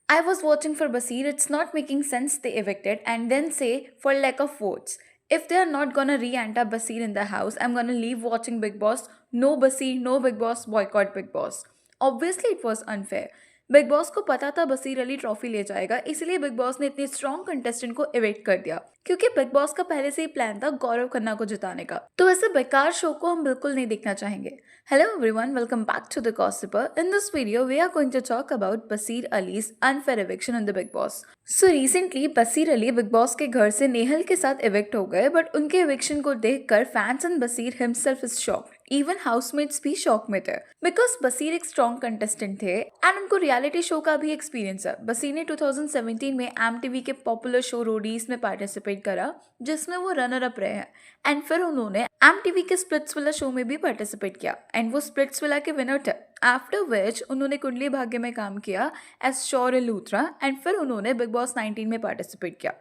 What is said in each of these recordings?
I was voting for Basir. It's not making sense they evicted and then say for lack of votes. If they are not gonna re-enter Basir in the house, I'm gonna leave watching Big Boss. No Basir, no Big Boss, boycott Big Boss. Obviously it was unfair. Big boss को पता था बसीर Ali trophy ले जाएगा, इसलिए big boss ने इतने strong contestant को इवेट कर दिया क्योंकि बिग बॉस का पहले से ही प्लान था गौरव खन्ना को जिताने का। तो ऐसे बेकार शो को हम बिल्कुल नहीं देखना चाहेंगे। Hello everyone, welcome back to The Gossiper. In this video, we are going to talk about Basir Ali's unfair eviction in the Big Boss. So recently, Basir Ali Big Boss के घर से नेहल के साथ evict हो गए, but उनके eviction को देखकर fans and Basir himself is shocked. Even housemates भी शॉक में थे बिकॉज बसीर एक स्ट्रॉन्ग कंटेस्टेंट थे एंड उनको रियलिटी शो का भी एक्सपीरियंस है। बसीर ने 2017 में एमटीवी के पॉपुलर शो रोडीज में पार्टिसिपेट करा जिसमें वो रनर अप रहे हैं एंड फिर उन्होंने एमटीवी के स्प्लिट्सविला शो में भी पार्टिसिपेट किया एंड वो स्प्लिट्सविला के विनर थे। आफ्टर विच उन्होंने कुंडली भाग्य में काम किया एज शौर्य लूथरा एंड फिर उन्होंने बिग बॉस 19 में पार्टिसिपेट किया।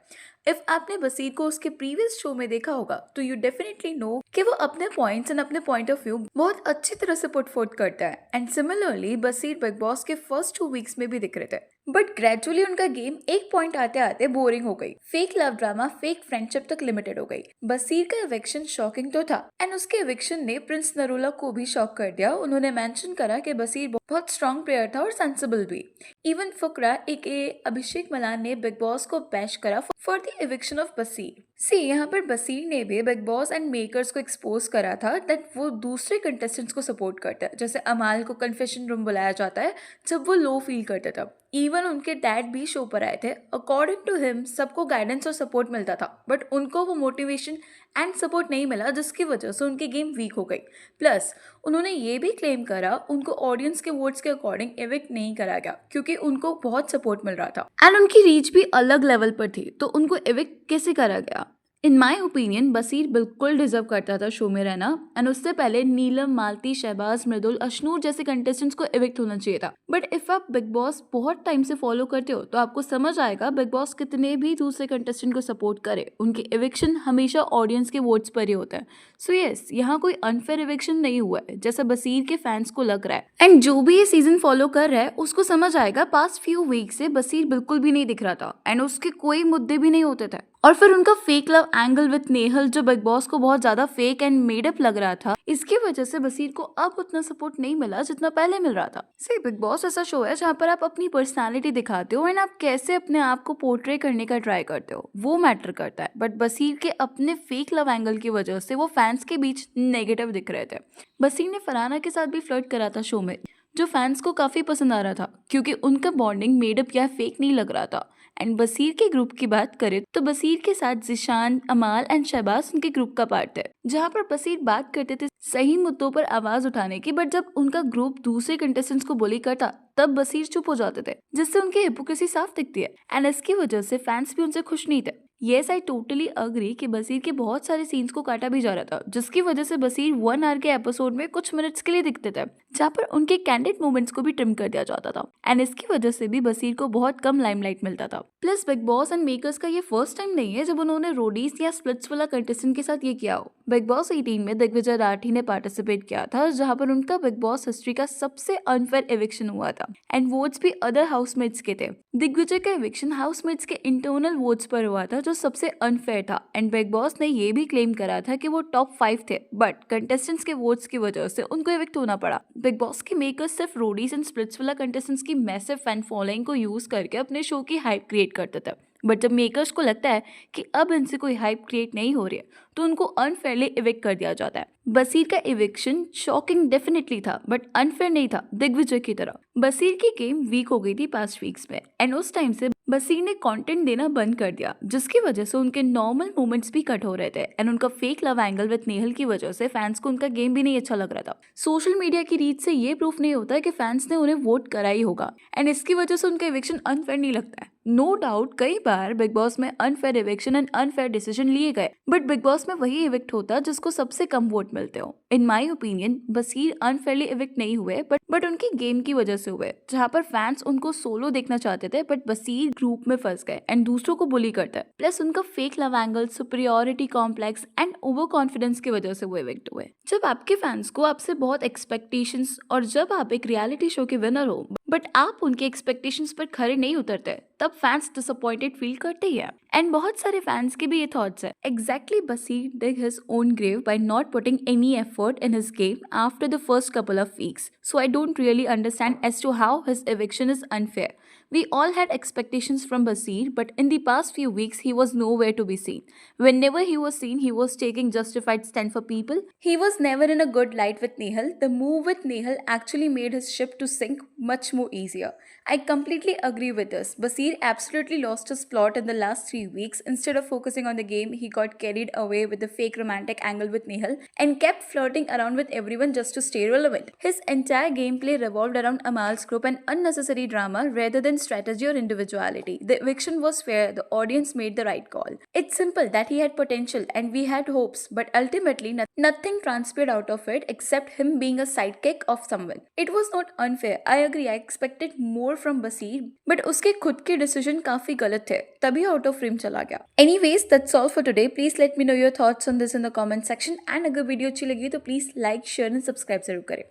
इफ आपने बसीर को उसके प्रीवियस शो में देखा होगा तो यू डेफिनेटली नो कि वो अपने पॉइंट्स एंड अपने पॉइंट ऑफ व्यू बहुत अच्छी तरह से पुट फोर्थ करता है and similarly Baseer Bigg Boss के फर्स्ट 2 वीक्स में भी दिख रहे थे बट ग्रेजुअली उनका गेम एक पॉइंट आते आते बोरिंग हो गई। Fake love drama fake friendship तक लिमिटेड हो गई। बसीर का एविक्शन शॉकिंग तो था एंड उसके एविक्शन ने प्रिंस नरूला को भी शॉक कर दिया। उन्होंने मेंशन करा कि बसीर बहुत स्ट्रॉन्ग प्लेयर था और सेंसिबल भी। इवन फुकरा एक अभिषेक मलान ने बिग बॉस को बैश करा फॉर द एविक्शन ऑफ बसीर। यहाँ पर बसीर ने भी बिग बॉस एंड मेकर्स को एक्सपोज करा था दैट वो दूसरे कंटेस्टेंट्स को सपोर्ट करता है। जैसे अमाल को कन्फेशन रूम बुलाया जाता है जब वो लो फील करता था। इवन उनके डैड भी शो पर आए थे। अकॉर्डिंग टू हिम सबको गाइडेंस और सपोर्ट मिलता था बट उनको वो मोटिवेशन एंड सपोर्ट नहीं मिला जिसकी वजह से उनकी गेम वीक हो गई। प्लस उन्होंने ये भी क्लेम करा उनको ऑडियंस के वोट्स के अकॉर्डिंग एविक्ट नहीं करा गया क्योंकि उनको बहुत सपोर्ट मिल रहा था एंड उनकी रीच भी अलग लेवल पर थी तो उनको एविक्ट कैसे करा गया। इन माई ओपिनियन बसीर बिल्कुल डिजर्व करता था शो में रहना एंड उससे पहले नीलम मालती शहबाज मृदुल अशनूर जैसे कंटेस्टेंट्स को इविक्ट होना चाहिए था। बट इफ आप बिग बॉस बहुत टाइम से फॉलो करते हो तो आपको समझ आएगा बिग बॉस कितने भी दूसरे कंटेस्टेंट को सपोर्ट करे उनके इविक्शन हमेशा ऑडियंस के वोट्स पर ही होता है। सो यस यहाँ कोई अनफेयर इविक्शन नहीं हुआ है जैसा बसीर के फैंस को लग रहा है एंड जो भी ये सीजन फॉलो कर रहा है उसको समझ आएगा पास्ट फ्यू वीक से बसीर बिल्कुल भी नहीं दिख रहा था एंड उसके कोई मुद्दे भी नहीं होते थे। और फिर उनका fake love angle with Nehal जो बिग बॉस को बहुत ज्यादा फेक एंड मेडअप लग रहा था इसकी वजह से बसीर को अब उतना सपोर्ट नहीं मिला जितना पहले मिल रहा था। सही बिग बॉस ऐसा शो है जहाँ पर आप अपनी पर्सनालिटी दिखाते हो एंड आप कैसे अपने आप को पोर्ट्रे करने का ट्राई करते हो वो मैटर करता है। बट बसीर के अपने फेक लव एंगल की वजह से वो फैंस के बीच नेगेटिव दिख रहे थे। बसीर ने फरहाना के साथ भी फ्लर्ट करा था शो में जो फैंस को काफी पसंद आ रहा था क्योंकि उनका बॉन्डिंग मेडअप या फेक नहीं लग रहा था। एंड बसीर के ग्रुप की बात करें तो बसीर के साथ जिशान अमाल एंड शहबाज उनके ग्रुप का पार्ट है जहाँ पर बसीर बात करते थे सही मुद्दों पर आवाज उठाने की बट जब उनका ग्रुप दूसरे कंटेस्टेंट्स को बुली करता तब बसीर चुप हो जाते थे जिससे उनकी हिपोक्रेसी साफ दिखती है एंड इसकी वजह से फैंस भी उनसे खुश नहीं थे। येस आई टोटली अग्री कि बसीर के बहुत सारे सीन्स को काटा भी जा रहा था जिसकी वजह से बसीर 1 आवर के एपिसोड में कुछ मिनट्स के लिए दिखते थे जहाँ पर उनके कैंडिड मोमेंट्स को भी ट्रिम कर दिया जाता था एंड इसकी वजह से भी बसीर को बहुत कम लाइमलाइट मिलता था। Plus big boss and makers का ये फर्स्ट टाइम नहीं है जब उन्होंने रोडीज या स्प्लिट्सविला कंटेस्टेंट के साथ ये किया हो। बिग बॉस 18 में दिग्विजय राठी ने पार्टिसिपेट किया था जहाँ पर उनका बिग बॉस हिस्ट्री का सबसे अनफेयर एविक्शन हुआ था एंड वोट्स भी अदर हाउसमेट्स के थे। दिग्विजय का एविक्शन हाउसमेट्स के इंटरनल वोट्स पर हुआ था जो सबसे अनफेयर था एंड बिग बॉस ने ये भी क्लेम करा था कि वो टॉप 5 थे बट कंटेस्टेंट्स के वोट्स की वजह से उनको एविक्ट होना पड़ा। बिग बॉस के मेकर्स सिर्फ रोडीज एंड स्प्लिट्सविला कंटेस्टेंट्स की मैसिव फैन फॉलोइंग को यूज करके अपने शो की हाइप क्रिएट करते थे बट जब मेकर्स को लगता है कि अब इनसे कोई हाइप क्रिएट नहीं हो रही है तो उनको अनफेयरली इविक्ट कर दिया जाता है। बसीर का इविक्शन शॉकिंग डेफिनेटली था बट अनफेयर नहीं था दिग्विजय की तरह। बसीर की गेम वीक हो गई थी पास्ट वीक्स में एंड उस टाइम से बसीर ने कंटेंट देना बंद कर दिया जिसकी वजह से उनके नॉर्मल मोमेंट्स भी कट हो रहे थे एंड उनका fake love angle with Nehal की वजह से फैंस को उनका गेम भी नहीं अच्छा लग रहा था। सोशल मीडिया की रीच से ये प्रूफ नहीं होता है कि फैंस ने उन्हें वोट करा ही होगा एंड इसकी वजह से उनका इविक्शन अनफेयर नहीं लगता है। नो डाउट कई बार बिग बॉस में unfair eviction and unfair decision लिए गए बट बिग बॉस में वही इविक्ट होता जिसको सबसे कम वोट मिलते हो। इन माई ओपिनियन बसीर अनफेयरली इविक्ट नहीं हुए बट उनकी गेम की वजह से हुए जहाँ पर फैंस उनको सोलो देखना चाहते थे बट बसीर ग्रुप में फंस गए एंड दूसरों को बुली करता है। प्लस उनका fake love angle superiority complex and over confidence की वजह से वो इविक्ट हुए। जब आपके फैंस को आपसे बहुत एक्सपेक्टेशंस और जब आप एक रियलिटी शो के विनर हो बट आप उनके एक्सपेक्टेशंस पर खरे नहीं उतरते, तब फैंस डिसअपॉइंटेड फील करते ही हैं। एंड बहुत सारे फैंस के भी ये थॉट्स है। Exactly, Baseer dig his own grave by not putting any effort in his game after the first couple of weeks. So I don't really understand as to how his eviction is unfair. We all had expectations from Basir, but in the past few weeks, he was nowhere to be seen. Whenever he was seen, he was taking justified stand for people. He was never in a good light with Nehal. The move with Nehal actually made his ship to sink much more easier. I completely agree with this. Basir absolutely lost his plot in the last 3 weeks. Instead of focusing on the game, he got carried away with the fake romantic angle with Nehal and kept flirting around with everyone just to stay relevant. His entire gameplay revolved around Amal's group and unnecessary drama rather than strategy or individuality. The eviction was fair, the audience made the right call. It's simple that he had potential and we had hopes, but ultimately nothing transpired out of it except him being a sidekick of someone. It was not unfair. I agree, I expected more from Basir, but उसके खुद के decision काफी गलत थे, तभी out of frame चला गया. Anyways, that's all for today. Please let me know your thoughts on this in the comment section. And अगर वीडियो अच्छी लगी तो please like, share and subscribe जरूर करें.